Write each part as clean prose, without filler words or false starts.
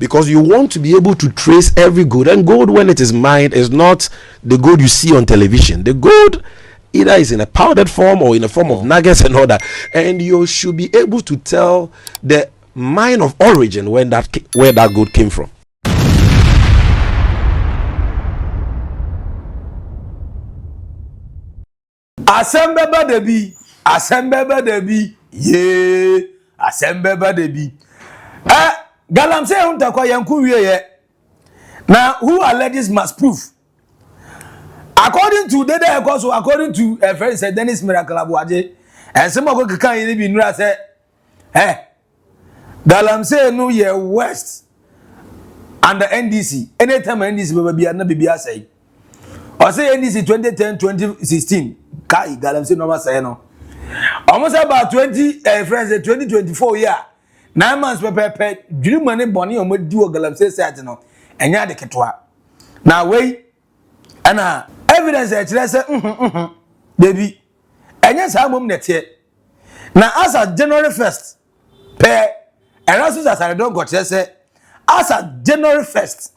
because you want to be able to trace every gold. And gold, when it is mined, is not the gold you see on television. The gold either is in a powdered form or in a form of nuggets and all that, and you should be able to tell the mine of origin where that gold came from. Asembeba debi ye asembeba debi galamsey huntakwa yanku wiye now who alleges must prove according to according to a friend said Dennis Miracle Abuaje and some of the kan yin bi nura say galamsey no ye west under NDC anytime NDC be na bibia say or say NDC 2010 2016 kai galamsey no ma say no almost about 2024 year 9 months pepe dwiri money boni o modi o galamsey site no enya de ketwa na wey ana evidence e kire say baby enya sa mom nete na as of January 1st per erasus as I don't got say as of January 1st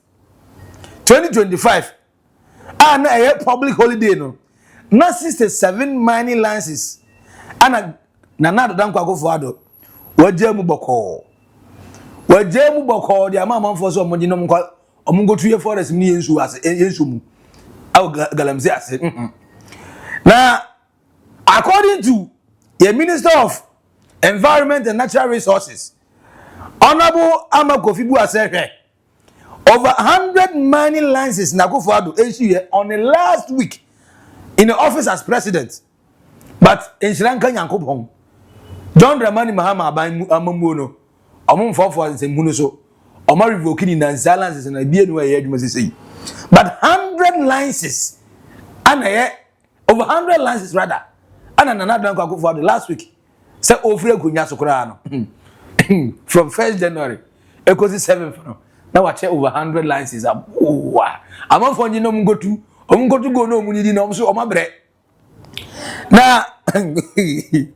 2025 and a public holiday no not 67 mining licenses ana nana dadanko Akufo Addo wajemu boko di amamfo so omodi no mko omungo tuye forest ni yensu ase yensu mu aw galamsey ase na according to the Minister of Environment and Natural Resources Honorable Amakofibu Asekwe over 100 mining licenses na Akufo Addo issue on the last week in the office as president. But in Sri Lanka, Yankopon, John Dramani Mahama by Amamuno, among 4 for the Munoso, or more revoking in the silences and a beer way, you must say. But 100 licenses, and over 100 licenses rather, and another Akufo for the last week. Say, Ofre Kunyasokrano from 1st January, equals 7th. Now I check over 100 licenses. Wow, I'm on for you know, go to no money, no, so my bread. Now, wait.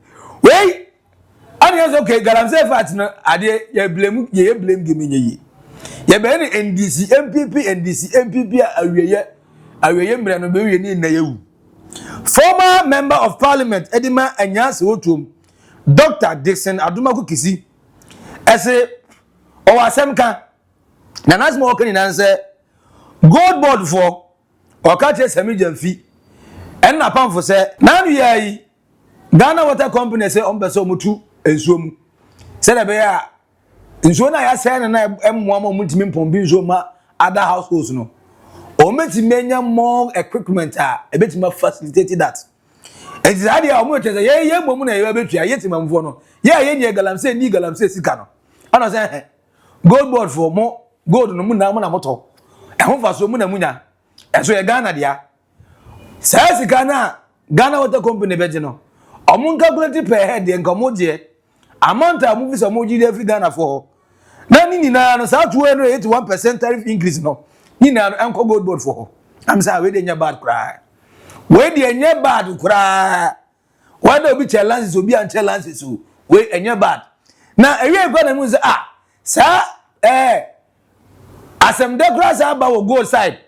And yes, okay. Galamsey fat no. Ade ye blame give me ye. Ye be NDC MPP aweye mre no be we ni na yewu. Former member of parliament Edima Anyase Otum Dr. Dixon Adumaku Kisi ese o asemka na nasmo okani nan say GOLDBOD for o ka che Sammy Gyamfi en na pamfo say na no yayi Ghana Water Company say on beso mutu ensuo mu say na be ya ensuo na ya say na emmoa ma mutimi mpombi ensuo ma other households no o meti menya more equipment ebetima facilitate that and is ade a o mo tese ye momu na ye betua ye timamfo no ye nye galamsey ni galamsey sika no ana say GOLDBOD for mo gold no mu na moto ehun fa so mu na munya eso ye Ghana dia say sika na Ghana Water Company beje no omun calculate per head en komo je amount a move so mo ji dey Ghana for na ni na no sa 281% tariff increase no ni na enko GOLDBOD for am say we dey nya bad cry we dey nya bad cry why do be challenge obi an challenge so we enya bad na ewe go na mu say sa asem de grass aba wo gold side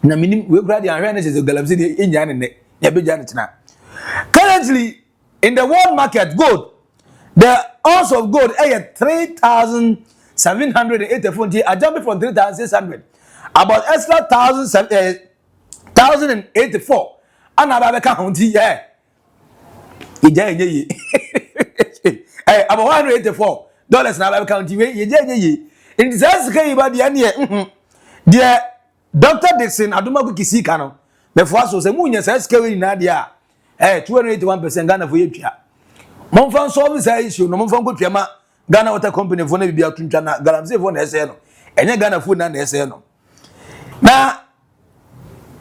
na minim we grade an hwe say galamsey dey enya ne ya beja ne tina. Currently in the world market gold the ounce of gold is 3,784 a jumping from 3,600 about extra 1,084 and about count yeah about $184 now count ye in the sense about the Dr. Dixon Adumaku Kisi Kano before so say munya says kewe na dia 281% Ghana for yetwa mon fan solve say issue no mon fan ko twema Ghana Water Company for na bibia tuntwa na galamsey for na ese no enye Ghana food na ese no na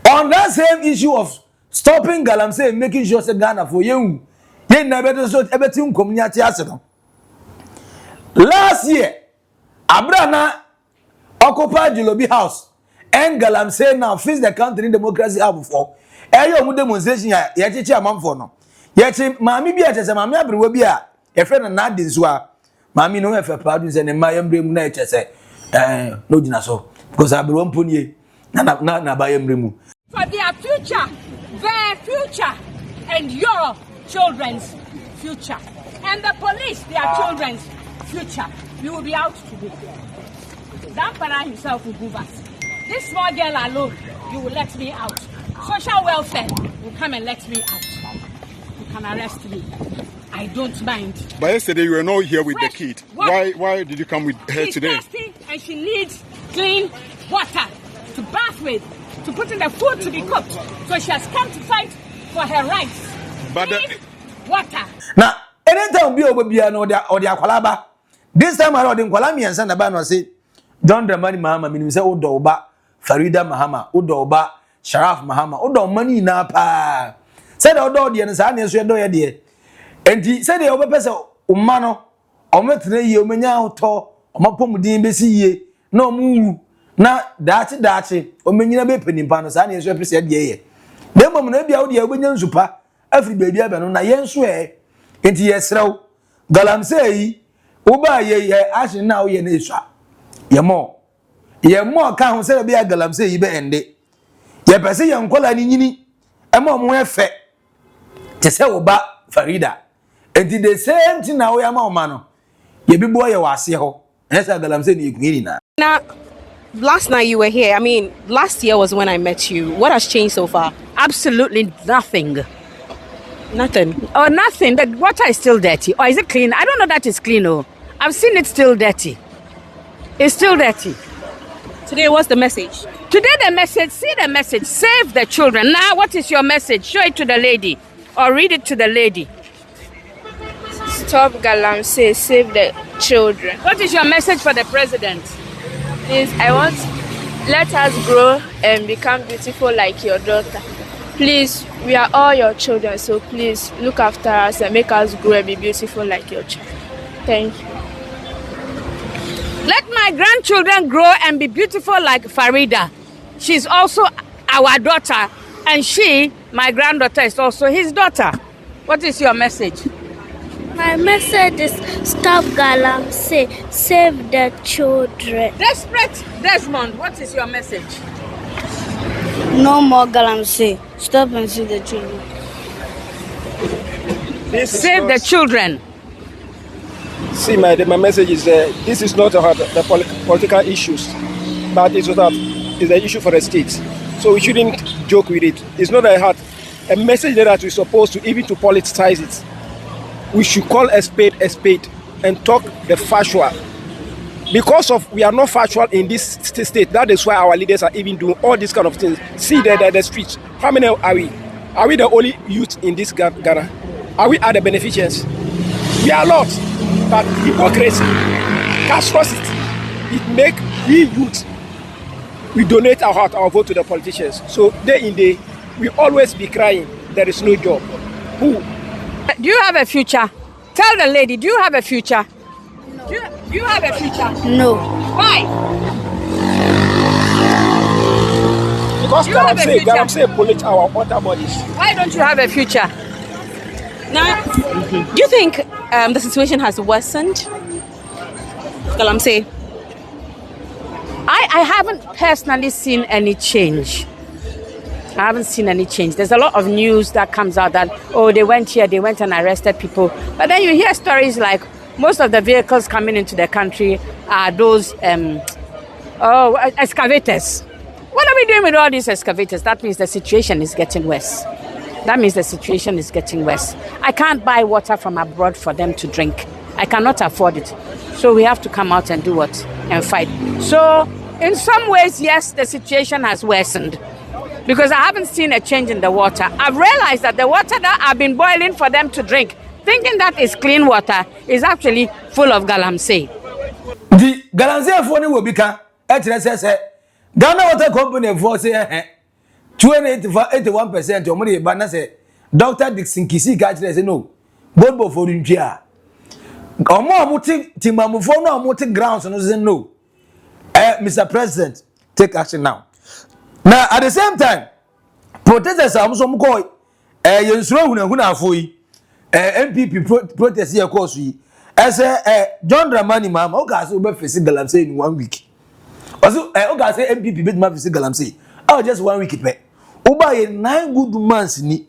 on that same issue of stopping galamsey making sure say Ghana for you na better so ebetim community ase no last year abrana occupy Jilobi house and galamsey now face the country in democracy have before eyo mu demonstration ya chechi amamfo no ye chi maami bia chese maami abrewa bia ye fe na dinso a maami no efe padu se ne ma yambrem na chese no gina so because I be one pony na buy mremu for their future and your children's future and the police their children's future. You will be out today. That father himself will move us. This small girl alone, you will let me out. Social welfare will come and let me out. You can arrest me. I don't mind. But yesterday you were not here with the kid. Why did you come with her today? She's thirsty and she needs clean water to bath with, to put in the food to be cooked. So she has come to fight for her rights. But clean water. Now, anytime we be or the akwalaba. This time around in Kwalami and Santa Bano say, John Dramani Mahama, meaning say Oldboga, Farida Mahama, Oldboga, Sharaf Mahama, Oldboga money na pa. Said Oldboga the answer is your door, dear. And he said the over person, Umano, or metre you menya to, or mapum DMBC, no moo, na dachi, or menya be penny panos, and is represented ye. Then moment be out the Winyan Super, every baby abandon, I yen swear, and yes, so, galamsey. Uba ye ashe now ye nesha. Ye more can say be a galamsey ye be ende. Ye pese ye nkola ni nyini. Emo mo efe. Te se uba Farida. Enti the same thing na we ama oma no. Ye bi boy ye wase ho. Esa galamsey ni ekuni na. Now, last night you were here. I mean, last year was when I met you. What has changed so far? Absolutely nothing. Nothing. Oh, nothing. The water is still dirty. Or is it clean? I don't know that it's clean. Oh, I've seen it still dirty. It's still dirty. Today, what's the message? Today, the message, see the message, save the children. Now, what is your message? Show it to the lady or read it to the lady. Stop galamsey, save the children. What is your message for the president? Please, let us grow and become beautiful like your daughter. Please, we are all your children, so please look after us and make us grow and be beautiful like your child. Thank you. Let my grandchildren grow and be beautiful like Farida. She's also our daughter, and she, my granddaughter, is also his daughter. What is your message? My message is stop galamsey, save the children. Desperate Desmond, what is your message? No more galamsey, stop and save the children. Save the children. See, my message is this is not about the political issues, but it's an issue for the state. So we shouldn't joke with it. It's not a message that we're supposed to even to politicize it. We should call a spade and talk the factual. Because of we are not factual in this state, that is why our leaders are even doing all these kind of things. See the streets. How many are we? Are we the only youth in this Ghana? Are we the beneficiaries? We are not. But hypocrisy, cashlessity, it make we youth, we donate our vote to the politicians. So day in day, we always be crying, there is no job. Who? Do you have a future? Tell the lady, do you have a future? No. Do you have a future? No. Why? Because galamsey pollute our water bodies. Why don't you have a future? Now, do you think the situation has worsened? Galamsey. I haven't personally seen any change. I haven't seen any change. There's a lot of news that comes out that, oh, they went here, they went and arrested people. But then you hear stories like most of the vehicles coming into the country are those excavators. What are we doing with all these excavators? That means the situation is getting worse. That means the situation is getting worse. I can't buy water from abroad for them to drink. I cannot afford it. So we have to come out and do what? And fight. So in some ways, yes, the situation has worsened. Because I haven't seen a change in the water. I've realized that the water that I've been boiling for them to drink, thinking that is clean water, is actually full of galamsey. The galamsey for will become Ghana Water Company for say 81% or money, but say Dr. Dixon Kisi catch no. GOLDBOD for India. Or more muti Timamufona muti grounds and no. Mr. President, take action now. Now at the same time, protesters are some koi yensro huna afoi MPP protest here course we as John Dramani Mahama o ga so be face galamsey in 1 week. Also, I say MPP bit ma fi galamsey. Oh, just 1 week pe. Uba ye 9 good months ni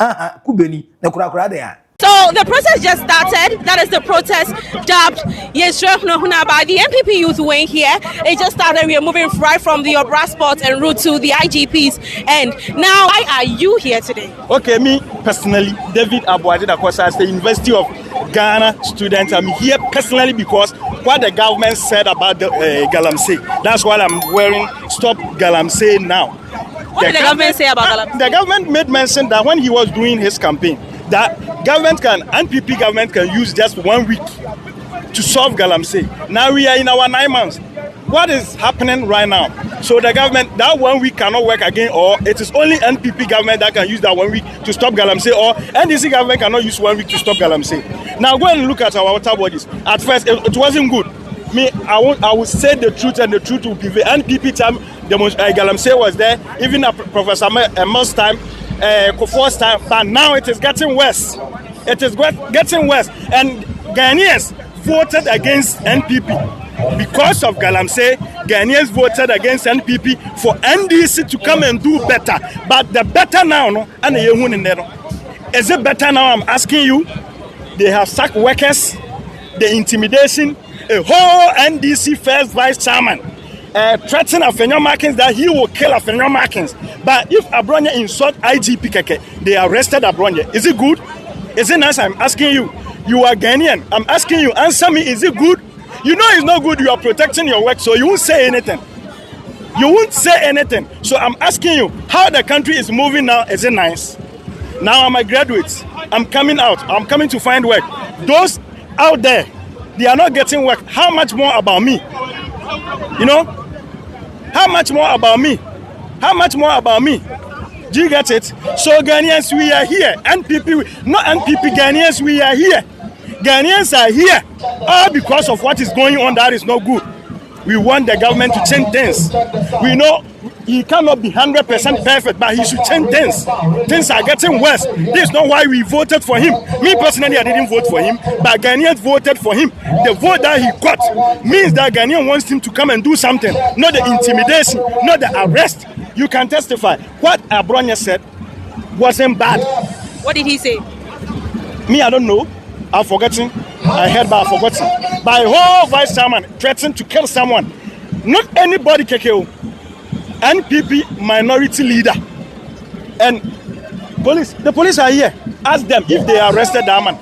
kubeni na kura there. So the protest just started. That is the protest dubbed Yesref Nohuna by the MPP youth wing here. It just started. We are moving right from the Obra spot en route to the IGPs. And now, why are you here today? Okay, me personally, David Abuadi Dakosa, as the University of Ghana student, I'm here personally because what the government said about the galamsey. That's why I'm wearing Stop Galamsey now. What did the government say about galamsey? The government made mention that when he was doing his campaign, that NPP government can use just 1 week to solve galamsey. Now we are in our 9 months. What is happening right now? So the government, that 1 week cannot work again, or it is only NPP government that can use that 1 week to stop galamsey, or NDC government cannot use 1 week to stop galamsey. Now go and look at our water bodies. At first, it wasn't good. I would say the truth, and the truth will prevail. NPP time, galamsey was there, even at Professor Mel's time, Kofo's time, but now it is getting worse. It is getting worse, and Ghanaians voted against NPP because of galamsey. Ghanaians voted against NPP for NDC to come and do better. But the better now, no, and is it better now? I'm asking you. They have sacked workers, the intimidation, a whole NDC first vice chairman. Threaten Afenyo Markins that he will kill Afenyo Markins. But if Abronya insult IGP Keke, they arrested Abronya. Is it good? Is it nice? I'm asking you. You are Ghanaian. I'm asking you. Answer me. Is it good? You know it's not good. You are protecting your work, so you won't say anything. You won't say anything. So I'm asking you, how the country is moving now, is it nice? Now I'm a graduate. I'm coming out. I'm coming to find work. Those out there, they are not getting work. How much more about me? You know? How much more about me? How much more about me? Do you get it? So Ghanaians, we are here. NPP, not NPP, Ghanaians, we are here. Ghanaians are here. All because of what is going on that is not good. We want the government to change things. We know he cannot be 100% perfect, but he should change things. Things are getting worse. This is not why we voted for him. Me personally, I didn't vote for him, but Ghanaians voted for him. The vote that he got means that Ghanaian wants him to come and do something, not the intimidation, not the arrest. You can testify. What Abronya said wasn't bad. What did he say? Me, I don't know. I've forgotten. I heard, but I've forgotten. By whole vice chairman threatened to kill someone. Not anybody, KKO. NPP minority leader. And police, the police are here. Ask them if they arrested that man.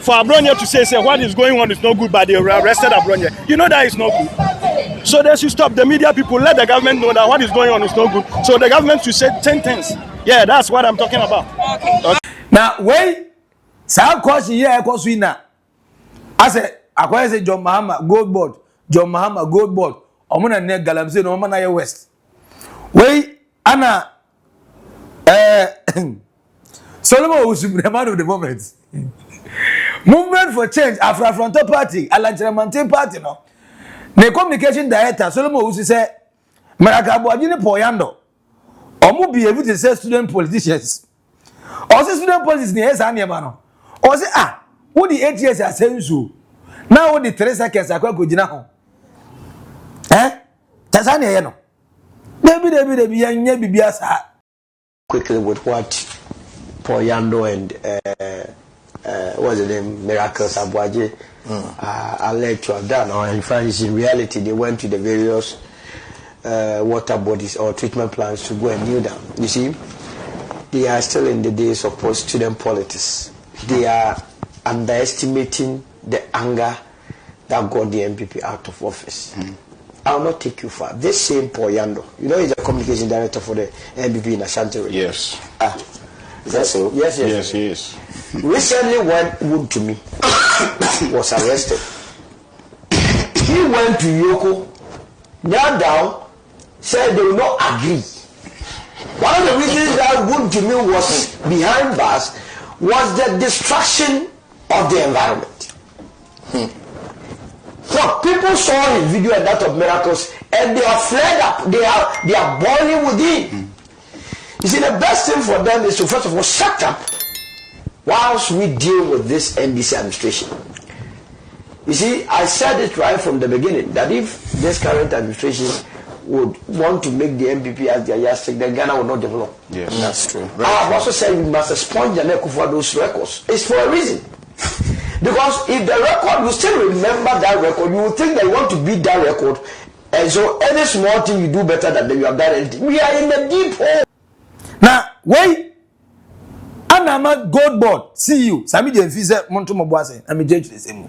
For Abronya to say what is going on is not good, but they arrested Abronya. You know that is not good. So they should stop. The media people, let the government know that what is going on is not good. So the government should say 10 things. Yeah, that's what I'm talking about. Okay. Now, wait. Some question here, I call winner. I say John Mahama GOLDBOD. John Mahama GOLDBOD. Omuna ne galamsey no mana ye west. Wait, Anna. Solomon was the man of the moment. Movement for Change, Afro-Frontal Party, Alancheramante Party, no. The communication director, Solomon was say, Marakabu Adine Poyando. Omu be able to say student politicians. Or say student politicians, yes, I'm Yamano. Or say, what the 8 years are saying so. Now, what the 3 seconds are going to Tanzania, no. Quickly with what Poyando and what's the name, Miracles Abuaje alleged to have done, or in fact, in reality, they went to the various water bodies or treatment plants to go and kneel down. You see, they are still in the days of post-student politics. They are underestimating the anger that got the MPP out of office. I will not take you far. This same Poyando, you know, he's a communication director for the MPP in Ashanti. Yes. Is that so? Yes, he is. Recently, one wood to me was arrested. He went to Yoko, knelt down, said they will not agree. One of the reasons that wood to me was behind bars was the destruction of the environment. So people saw his video and that of Miracles, and they are flared up. They are boiling within. You see, the best thing for them is to first of all shut up whilst we deal with this NDC administration. You see, I said it right from the beginning that if this current administration would want to make the MPP as their yardstick, then Ghana will not develop. Yes, that's true. I have also said we must expunge Akufo Addo's records. It's for a reason. Because if the record, you still remember that record, you will think that you want to beat that record. And so any small thing you do better than you have done anything. We are in a deep hole. Now, wait. Anama GOLDBOD. See you. Sammy Gyamfi said, Montomo Boise. I'm a judge the same.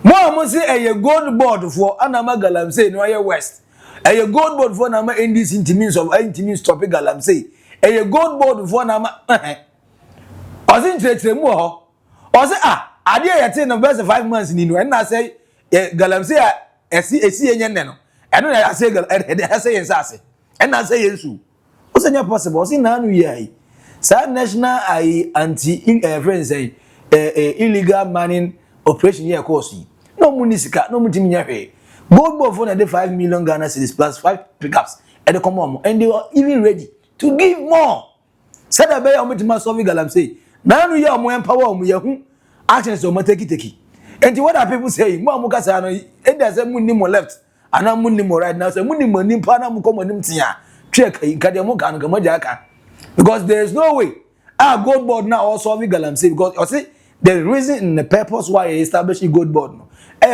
More say a GOLDBOD for Anama galamsey no West. A GOLDBOD for Nama in this intimate topic galamsey. A GOLDBOD for Nama. I was interested more. I say, I did attend the best 5 months in Inu, and I say, galamsey, I see a nano. I don't know, I say, and I say, yes. What's any possible? See, now we are. Sa national anti friends say illegal mining operation here course. No municipal, no multimillionaire pay. GOLDBOD for the 5 million Ghana cedis plus 5 pickups at the common, and they were even ready to give more. Said a bear on my solving galamsey. Now we are more empowered, we are actions of Mateki. And what are people saying? Mamukasano, and there's a munimo left, and I'm munimo right now. So munimo nimpana mukomonim tia. Check in Kadiamuka and Gamajaka. Because there is no way. GOLDBOD now also solving galamsey. Because you see, the reason and the purpose why I established GOLDBOD.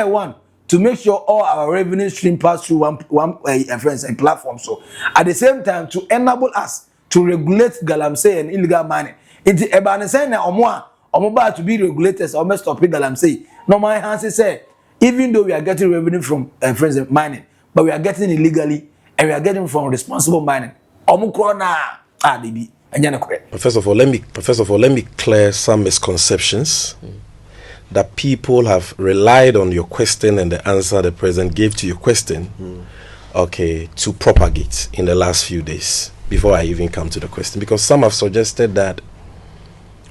One, to make sure all our revenue stream pass through one friends and platform. So at the same time, to enable us to regulate galamsey and illegal mining. It's about saying that Omoba to be regulators or must stop galamsey. No, my answer say, even though we are getting revenue from friends and mining, but we are getting illegally and we are getting from responsible mining. First of all, let me clear some misconceptions that people have relied on your question and the answer the president gave to your question, to propagate in the last few days before I even come to the question. Because some have suggested that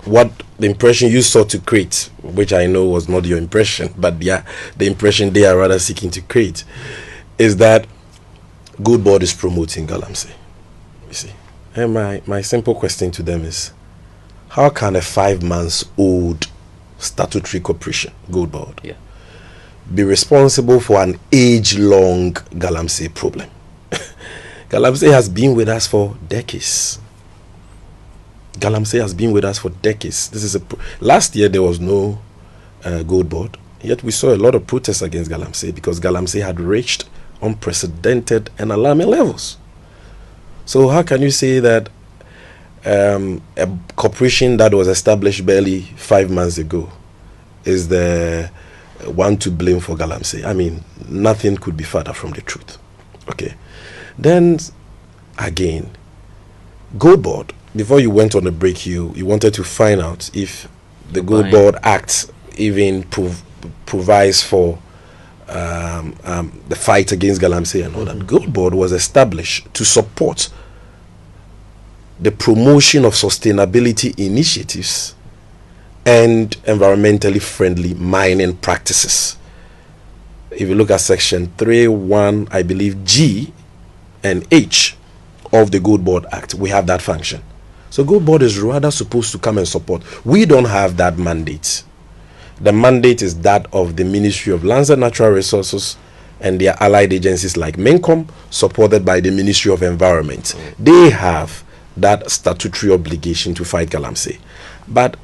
what the impression you sought to create, which I know was not your impression, but the impression they are rather seeking to create, is that GOLDBOD is promoting galamsey. You see. And my simple question to them is, how can a 5-month-old statutory corporation, GOLDBOD, be responsible for an age-long galamsey problem? Galamsey has been with us for decades. Galamsey has been with us for decades. This is last year there was no GOLDBOD, yet we saw a lot of protests against galamsey because galamsey had reached unprecedented and alarming levels. So how can you say that a corporation that was established barely 5 months ago is the one to blame for galamsey? I mean, nothing could be further from the truth. Okay. Then, again, GOLDBOD, before you went on the break, you wanted to find out if the GOLDBOD Act even provides for the fight against galamsey and all that. GOLDBOD was established to support the promotion of sustainability initiatives and environmentally friendly mining practices. If you look at section 3.1, I believe G and H of the GOLDBOD Act, we have that function. So GOLDBOD is rather supposed to come and support. We don't have that mandate. The mandate is that of the Ministry of Lands and Natural Resources and their allied agencies like MINCOM, supported by the Ministry of Environment. They have that statutory obligation to fight galamsey. But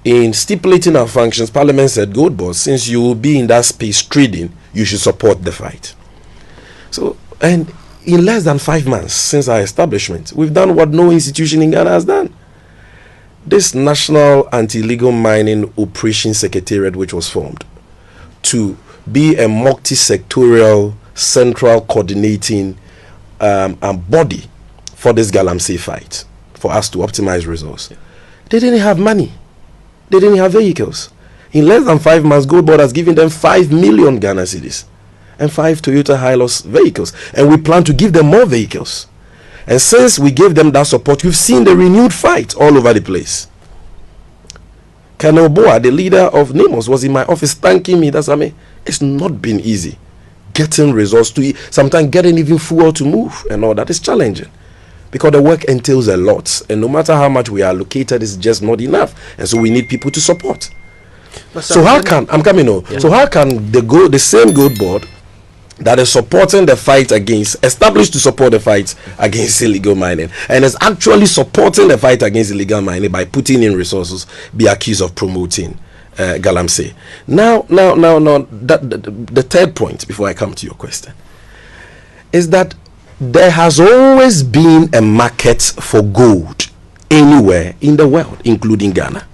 in stipulating our functions, Parliament said, GOLDBOD, since you will be in that space trading, you should support the fight. So, and in less than 5 months since our establishment, we've done what no institution in Ghana has done. This National Anti-Illegal Mining Operation Secretariat, which was formed to be a multi-sectorial, central coordinating body for this galamsey fight, for us to optimize resource. They didn't have money. They didn't have vehicles. In less than 5 months, GOLDBOD has given them 5 million Ghana cedis and 5 Toyota Hilux vehicles. And we plan to give them more vehicles. And since we gave them that support, you've seen the renewed fight all over the place. Colonel Boa, the leader of NEMOS, was in my office thanking me. That's, I mean, it's not been easy. Getting resources to eat, sometimes getting even fuel to move and all that is challenging. Because the work entails a lot. And no matter how much we are allocated, it's just not enough. And so we need people to support. So how can, I'm coming on. Yeah. So how can the same GOLDBOD that is supporting the fight against, established to support the fight against illegal mining, and is actually supporting the fight against illegal mining by putting in resources, be accused of promoting galamsey. Now, the third point, before I come to your question, is that there has always been a market for gold anywhere in the world, including Ghana.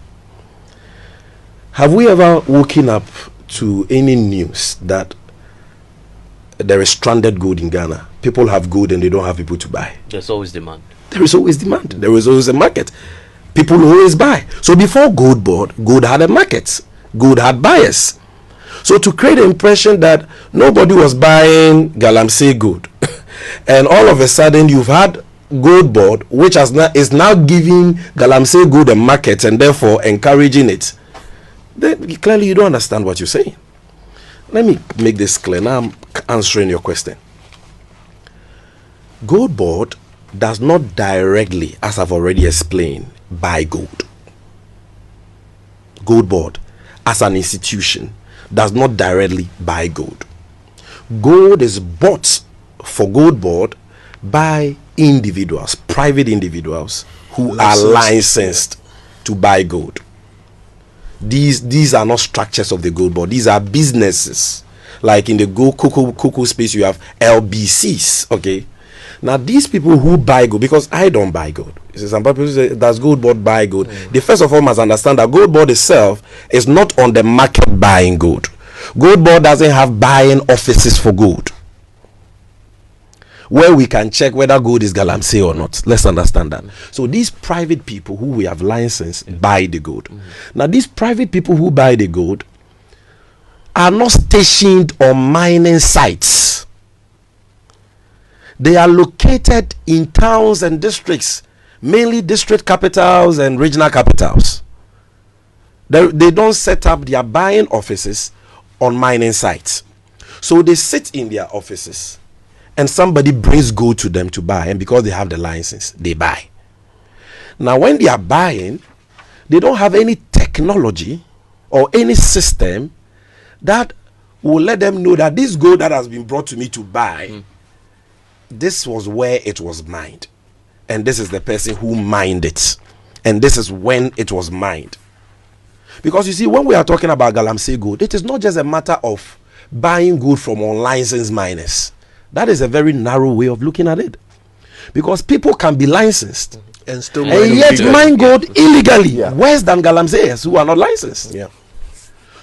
Have we ever woken up to any news that there is stranded gold in Ghana? People have gold and they don't have people to buy. There's always demand. There is always demand. There is always a market. People always buy. So before GOLDBOD, gold had a market. Gold had buyers. So to create the impression that nobody was buying galamsey gold, and all of a sudden you've had GOLDBOD, which is now giving galamsey gold a market and therefore encouraging it, then clearly you don't understand what you're saying. Let me make this clear. Now I'm answering your question. GOLDBOD does not directly, as I've already explained, buy gold. GOLDBOD, as an institution, does not directly buy gold. Gold is bought for GOLDBOD by individuals, private individuals who are licensed to buy gold. These are not structures of the GOLDBOD. These are businesses. Like in the cocoa space, you have LBCs. Okay. Now these people who buy gold, because I don't buy gold. Some people say, does GOLDBOD buy gold? They first of all must understand that GOLDBOD itself is not on the market buying gold. GOLDBOD doesn't have buying offices for gold, where we can check whether gold is galamsey or not. Let's understand that. So these private people who we have licensed buy the gold. Now these private people who buy the gold are not stationed on mining sites. They are located in towns and districts, mainly district capitals and regional capitals. They don't set up their buying offices on mining sites. So they sit in their offices and somebody brings gold to them to buy, and because they have the license, they buy. Now when they are buying, they don't have any technology or any system that will let them know that this gold that has been brought to me to buy, this was where it was mined, and this is the person who mined it, and this is when it was mined. Because you see, when we are talking about galamsey gold, it is not just a matter of buying gold from unlicensed miners. That is a very narrow way of looking at it, because people can be licensed and still mine gold illegally, worse than galamseyers who are not licensed.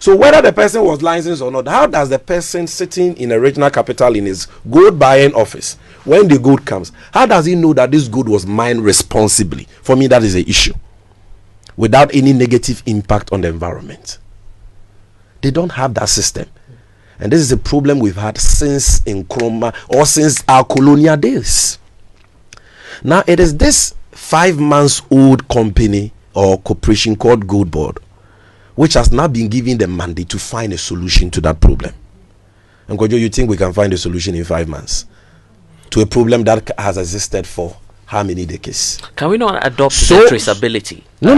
So whether the person was licensed or not, how does the person sitting in a regional capital in his gold buying office, when the gold comes, how does he know that this gold was mined responsibly? For me, that is an issue, without any negative impact on the environment. They don't have that system. And this is a problem we've had since Nkrumah, or since our colonial days. Now it is this 5 months old company or corporation called GOLDBOD which has now been given the mandate to find a solution to that problem. And Kojo, you think we can find a solution in 5 months to a problem that has existed for how many decades? Can we not adopt the traceability? No.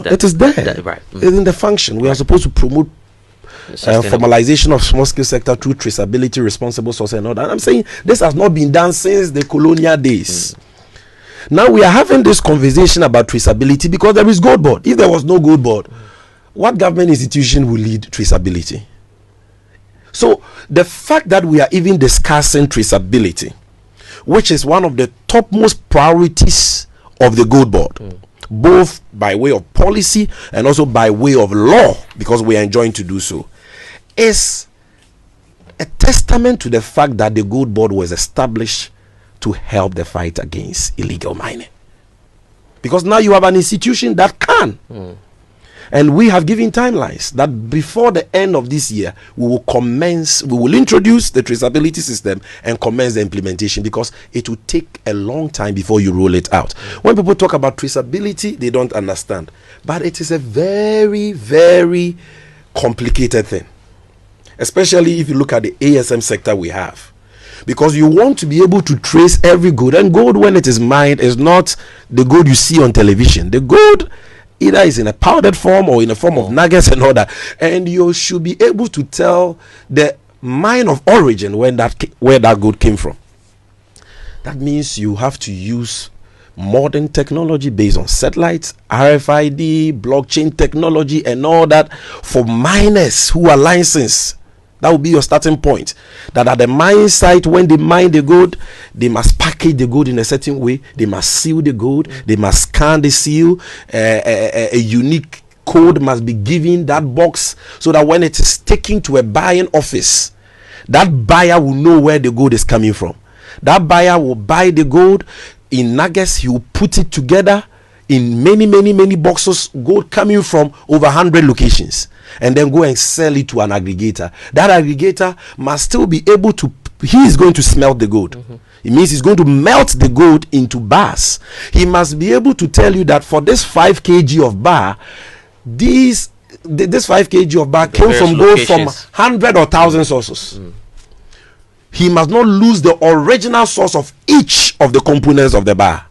It is there. Right. It's in the function. We are supposed to promote formalization of small scale sector through traceability, responsible source, and all that. I'm saying this has not been done since the colonial days. Now we are having this conversation about traceability because there is GOLDBOD. If there was no GOLDBOD, what government institution will lead traceability? So the fact that we are even discussing traceability, which is one of the topmost priorities of the GOLDBOD, both by way of policy and also by way of law, because we are enjoined to do so, is a testament to the fact that the GOLDBOD was established to help the fight against illegal mining. Because now you have an institution that can. And we have given timelines that before the end of this year, we will introduce the traceability system and commence the implementation, because it will take a long time before you roll it out. When people talk about traceability, they don't understand. But it is a very, very complicated thing, especially if you look at the ASM sector we have. Because you want to be able to trace every gold, and gold, when it is mined, is not the gold you see on television. The gold either is in a powdered form or in a form of nuggets and all that, and you should be able to tell the mine of origin where that gold came from. That means you have to use modern technology based on satellites, RFID, blockchain technology, and all that for miners who are licensed. That will be your starting point. That at the mine site, when they mine the gold, they must package the gold in a certain way. They must seal the gold. They must scan the seal. A unique code must be given that box so that when it is taken to a buying office, that buyer will know where the gold is coming from. That buyer will buy the gold in nuggets. He will put it together in many boxes, gold coming from over 100 locations, and then go and sell it to an aggregator. That aggregator must still be able to, he is going to smelt the gold. It means he's going to melt the gold into bars. He must be able to tell you that for this 5 kg of bar, this 5 kg of bar came from gold from 100 or 1,000 sources. He must not lose the original source of each of the components of the bar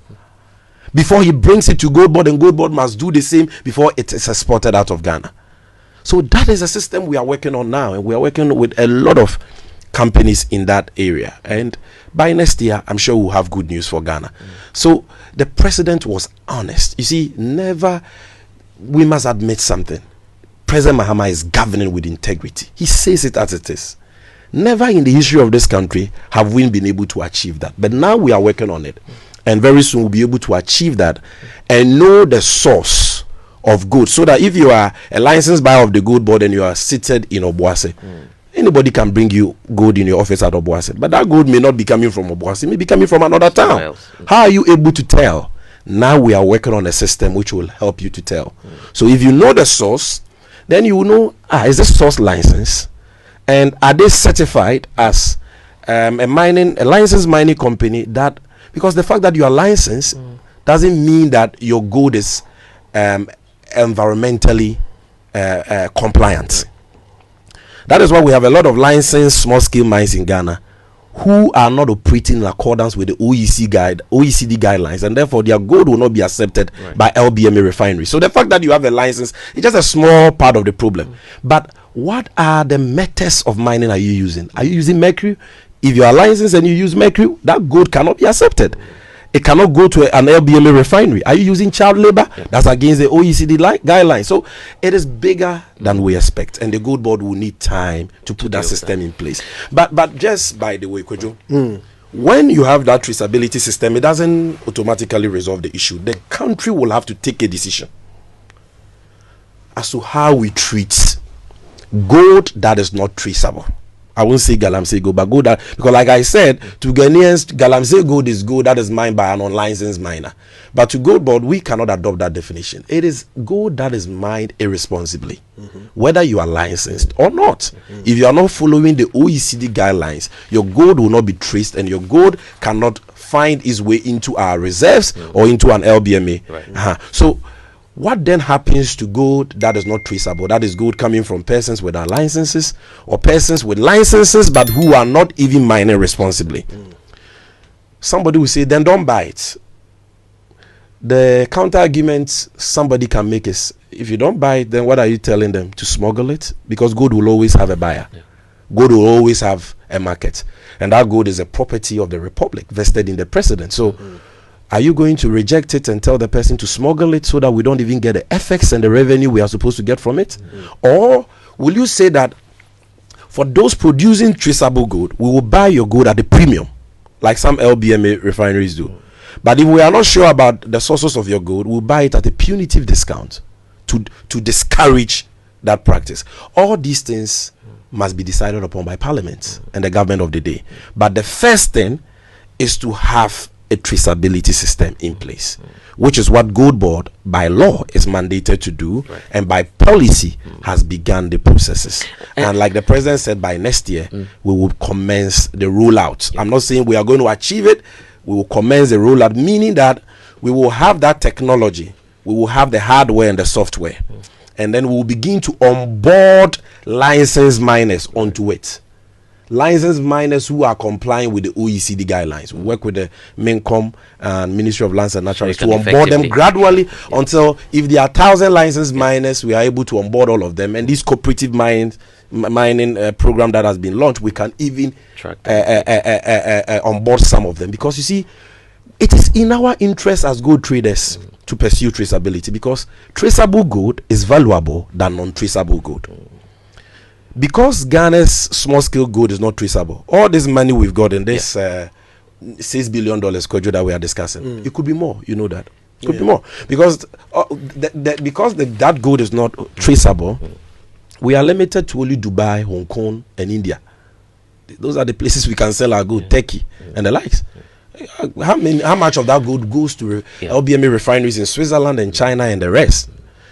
before he brings it to GOLDBOD, and GOLDBOD must do the same before it is exported out of Ghana. So that is a system we are working on now, and we are working with a lot of companies in that area. And by next year, I'm sure we'll have good news for Ghana. So the president was honest. You see, we must admit something. President Mahama is governing with integrity. He says it as it is. Never in the history of this country have we been able to achieve that. But now we are working on it. And very soon we'll be able to achieve that and know the source of gold. So that if you are a licensed buyer of the GOLDBOD and you are seated in Obuasi, anybody can bring you gold in your office at Obuasi. But that gold may not be coming from Obuasi. It may be coming from another town. How are you able to tell? Now we are working on a system which will help you to tell. So if you know the source, then you will know, is this source licensed? And are they certified as a licensed mining company? That because the fact that you are licensed doesn't mean that your gold is environmentally compliant. That is why we have a lot of licensed small scale mines in Ghana who are not operating in accordance with the OECD guidelines, and therefore their gold will not be accepted by LBMA refinery. So the fact that you have a license is just a small part of the problem. But what are the methods of mining are you using? Are you using mercury? If you are licensed and you use mercury, that gold cannot be accepted. It cannot go to an LBMA refinery. Are you using child labor? That's against the OECD guidelines. So it is bigger than we expect, and the GOLDBOD will need time to put that system in place. But just by the way, Kojo, when you have that traceability system, it doesn't automatically resolve the issue. The country will have to take a decision as to how we treat gold that is not traceable. I won't say galamsey gold, but gold that, because like I said, to Ghanaians, galamsey gold is gold that is mined by an unlicensed miner. But to GOLDBOD, we cannot adopt that definition. It is gold that is mined irresponsibly, whether you are licensed or not. If you are not following the OECD guidelines, your gold will not be traced, and your gold cannot find its way into our reserves or into an LBMA. So what then happens to gold that is not traceable? That is gold coming from persons without licenses, or persons with licenses but who are not even mining responsibly. Somebody will say, then don't buy it. The counter argument somebody can make is, if you don't buy it, then what are you telling them? To smuggle it? Because gold will always have a buyer. Gold will always have a market. And that gold is a property of the Republic, vested in the president. So are you going to reject it and tell the person to smuggle it so that we don't even get the effects and the revenue we are supposed to get from it? Or will you say that for those producing traceable gold, we will buy your gold at a premium, like some LBMA refineries do? But if we are not sure about the sources of your gold, we'll buy it at a punitive discount to discourage that practice. All these things must be decided upon by Parliament and the government of the day. But the first thing is to have a traceability system in place, which is what GOLDBOD by law is mandated to do, and by policy has begun the processes. And like the president said, by next year we will commence the rollout. I'm not saying we are going to achieve it. We will commence the rollout, meaning that we will have that technology, we will have the hardware and the software, and then we will begin to onboard licensed miners onto it. licensed miners who are complying with the OECD guidelines. We work with the Mincom and Ministry of Lands and Natural Resources to onboard them gradually until, if there are 1,000 licensed miners, we are able to onboard all of them. And this cooperative mining program that has been launched, we can even onboard some of them, because you see, it is in our interest as gold traders to pursue traceability, because traceable gold is valuable than non-traceable gold. Because Ghana's small-scale gold is not traceable, all this money we've got in this $6 billion schedule that we are discussing, it could be more. You know that it could be more, because that gold is not traceable. We are limited to only Dubai, Hong Kong, and India. Those are the places we can sell our gold, Turkey and the likes. How much of that gold goes to LBMA refineries in Switzerland and China and the rest?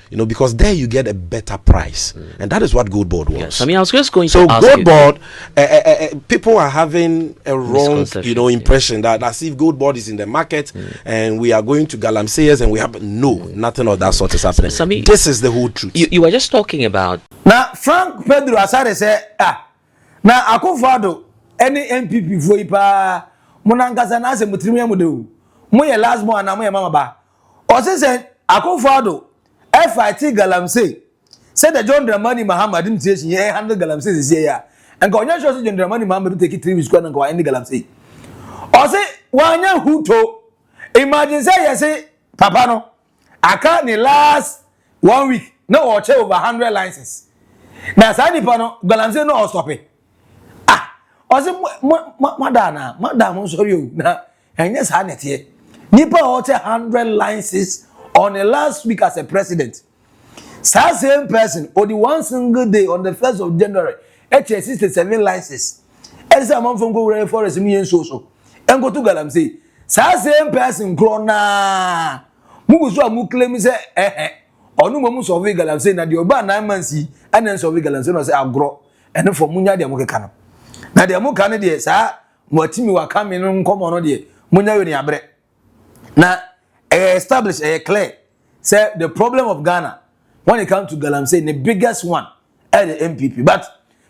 You know, because there you get a better price, and that is what GOLDBOD wants. Yes. I mean, I was just going to ask GOLDBOD, people are having a wrong, impression that as if GOLDBOD is in the market and we are going to galamseyers and we have nothing of that sort is happening. Sammy, this is the whole truth. You were just talking about now. Frank Pedro Asare say now Akufo Addo any MPP for ipa munangasa na se mutrimi amudewu moye last born na moye mama ba o say Akufo Addo FIT galamsey said the John Dramani Mahama didn't say she handle galamsey this year. And go on, John Dramani Mahama to take it 3 weeks and go any galamsey. Or say, Wanya Huto, imagine say, yes, say, Papa no, I can't last 1 week, no, or over 100 licenses. Now, Sani Pano, galamsey no, stop it. Or say, Madana, Madam, I'm sorry, now, and yes, Hanet Nipa or 100 licenses. On the last week as a president, same person, or the one single day on the 1st of January, 67 licenses. And some from go forest me and so. And go to galamsey. Same person, Crona. Mugu claim say, or no moment of galamsey, na the Oba 9 months, and then so galamsey no say agro, and then for Munya de Mukano. Now the Mukana de sir, Motimi were coming on come on the Munya in Abre. Now, establish a clear say the problem of Ghana when it comes to galamsey, the biggest one at the MPP. But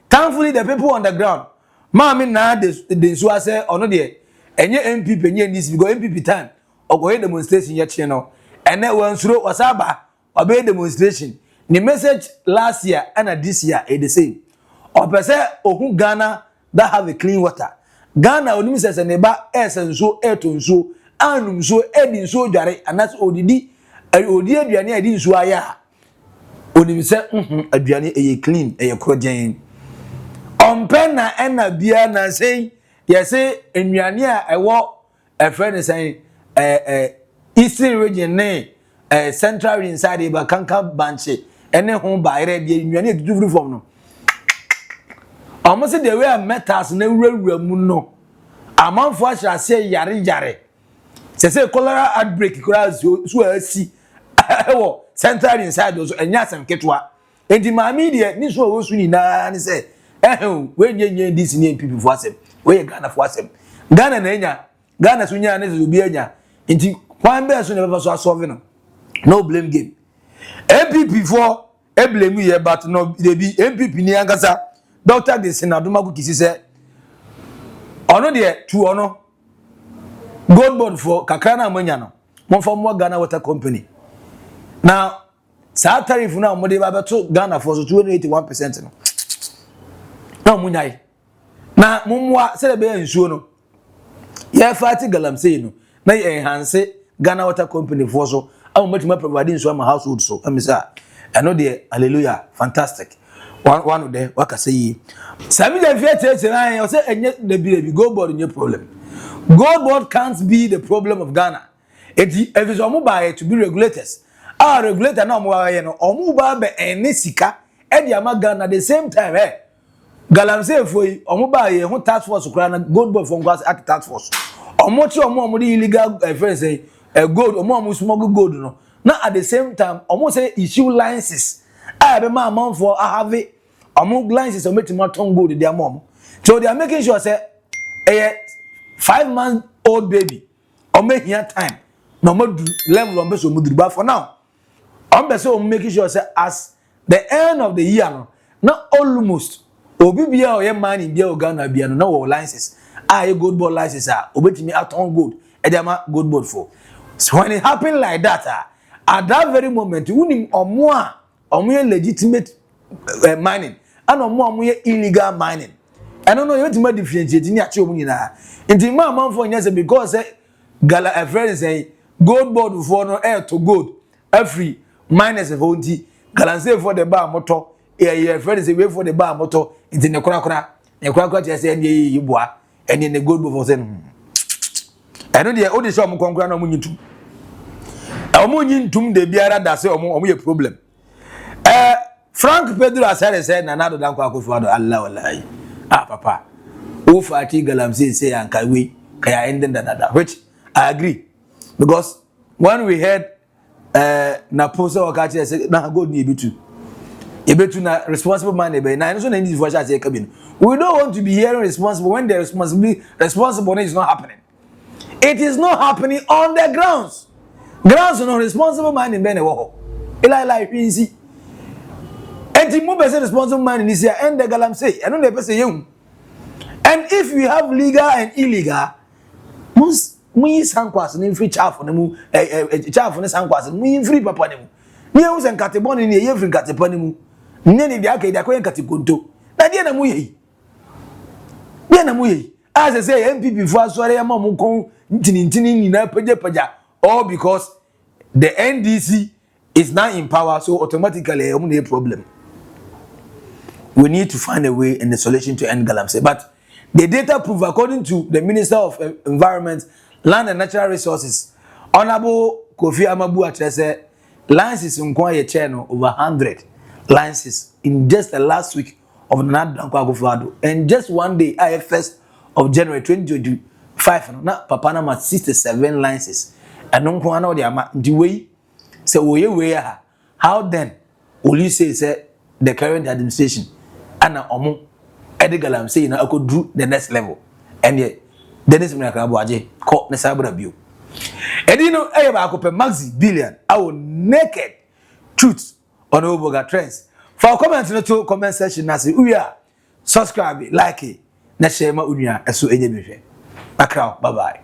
thankfully the people on the ground, mami na they so say ono de enye MPP enye this because MPP time or go demonstration yet channel and then when suro wasaba obey demonstration. The message last year and this year is the same. Or per se ohun Ghana that have a clean water. Ghana only says neba so etonso anum so edin so dware anas odidi aduane edin so aya onim se aduane eye clean eye krogen ompen na ena bia na sei ye say enuane a ewo friend say eastern region ne central inside e ba kanka banche ene ho ba ire bia enuane edufuru form no almost the way metals na wurawura mu no amanfo ahya say yare say cholera outbreak cholera so see central inside those enya sem ketwa enti maami de ni so wo su ni na ni say we nye this ni people for asem we Ghana for asem Ghana na enya Ghana so nya na so bi enya enti kwan be so na be so solve no blame game MPP for e blame here but no dey be MPP ni angasa Dr. Gesinaduma kisi say ono de tu ono GOLDBOD for Kakrana Manyano, one from more Ghana Water Company. Now, sa tariff now, Modi Babato Ghana for 281%. No, Munai. Now, Mumwa said a bear in Shuno. Yeah, fighting galamsey, no. Now, enhance Ghana Water Company for so. I'm much more providing so my household so. I'm sorry. I know the hallelujah, fantastic. One of them, what I say. Sammy Gyamfi, I say, and yet the baby GOLDBOD in your problem. GOLDBOD can't be the problem of Ghana. If it's to be regulators, our regulator now omuba be enisika e di ama Ghana at the same time galamsey foi omuba ye ho task force kura na GOLDBOD from class act task force omochi omo di illegal friends gold omo smuggle gold no na at the same time omo say issue licenses be ma amount for have omo licenses ometima ton gold dey amom so they are making sure say 5-month-old baby make here time no level on beso mudriba for now on beso making sure say as the end of the year no not almost obi bia o ye mining bia o Ghana bia no na wo licenses a GOLDBOD license a obetimi aton gold e dey ma GOLDBOD for. So when it happened like that at that very moment unim omo a omo ye legitimate mining and omo ye illegal mining. I don't know you to differentiate ni achi omo nyina. Nti man for nyase because gala a friend say GOLDBOD for no air to gold every miners of onti galamsey for the bar motor e friend say wait for the bar motor nti ne kura che say ni yiboa ene ne GOLDBOD for say I know the only show omo konkura na omo nyitum omo nyintum de biara da say omo ye problem Frank Pedro asare say na nado dan kwa Akufo Addo Allah wallahi papa o fati galamsey say anka we kaya ending that which I agree because when we heard na poster okache say na God ni ebetu na responsible man ebe na so na need for say cabin we don't want to be hearing responsible when the responsible is not happening. It is not happening on the grounds no responsible man in bene wo ila pinsi enti mo be say responsible man in this year and the galamsey I don't dey say you. And if we have legal and illegal we sankwas ni free chaff na mu chaff ni sankwas mu free papa ni mu ni e usen katebon ni e free katepon ni mu ni ni dia ka dia ko en katekonto na dia na mu ye as I say MPP for asore ya ma mu kon ntini ni na paja all because the NDC is now in power so automatically no problem. We need to find a way and a solution to end galamsey, but the data prove according to the Minister of Environment, Land and Natural Resources, Honorable Kofi Amabu Atrese, licenses in Kwaye channel over 100 licenses in just the last week of Akufo Addo. And just one day, IFS of January 2025, na Papana ma 67 licenses. And no one the way say we how then will you say the current administration and omo galamsey na I could do the next level and yet Dennis Mnakabuaje caught the cyber abuse. And you know, Maxi Billian, our naked truth on Oldboga trends. For comments in the comment section, we are subscribe, like it, na share ma unya, so bye bye.